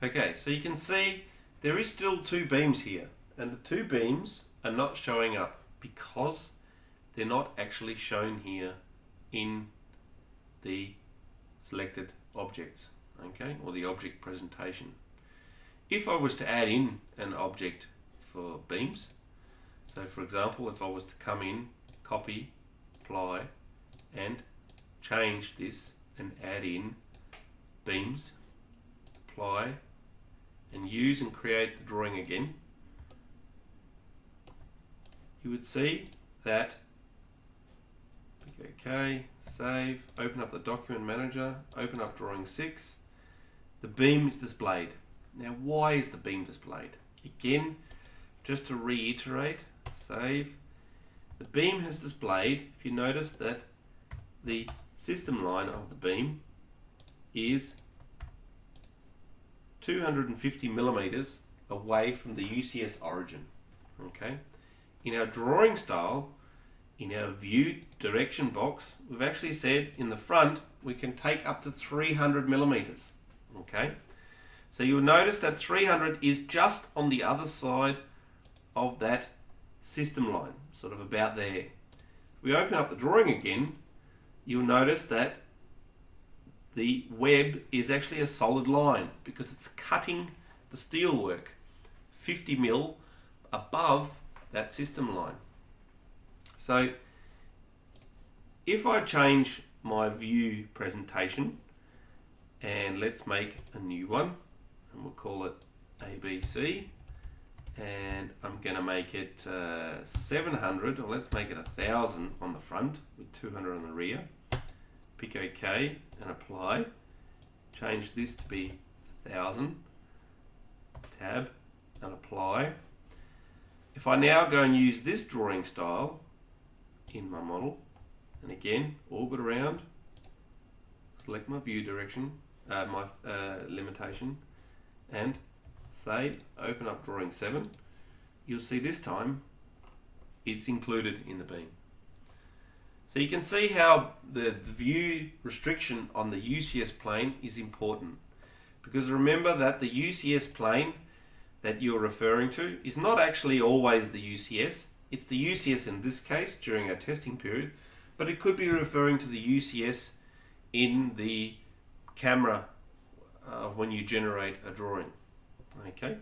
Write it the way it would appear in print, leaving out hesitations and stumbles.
Okay, so you can see there is still two beams here, and the two beams are not showing up because they're not actually shown here in the selected objects, okay, or the object presentation. If I was to add in an object for beams, so for example, if I was to come in, copy, apply, and change this and add in beams, apply, and use and create the drawing again, you would see that, okay, save, open up the document manager, open up drawing 6, the beam is displayed. Now why is the beam displayed? Again, just to reiterate, save, the beam has displayed, if you notice that the system line of the beam is 250 millimeters away from the UCS origin. Okay, in our drawing style, in our view direction box, we've actually said in the front we can take up to 300 millimeters. Okay, so you'll notice that 300 is just on the other side of that system line, sort of about there. If we open up the drawing again, you'll notice that the web is actually a solid line because it's cutting the steel work 50 mil above that system line. So if I change my view presentation, and let's make a new one, and we'll call it ABC, and I'm going to make it 700, or let's make it 1000 on the front with 200 on the rear. Pick OK and apply. Change this to be 1000. Tab and apply. If I now go and use this drawing style in my model, and again orbit around, select my view direction, my limitation, and save, open up drawing 7, you'll see this time it's included in the beam. So you can see how the view restriction on the UCS plane is important, because remember that the UCS plane that you're referring to is not actually always the UCS. It's the UCS in this case during our testing period, but it could be referring to the UCS in the camera of when you generate a drawing. Okay,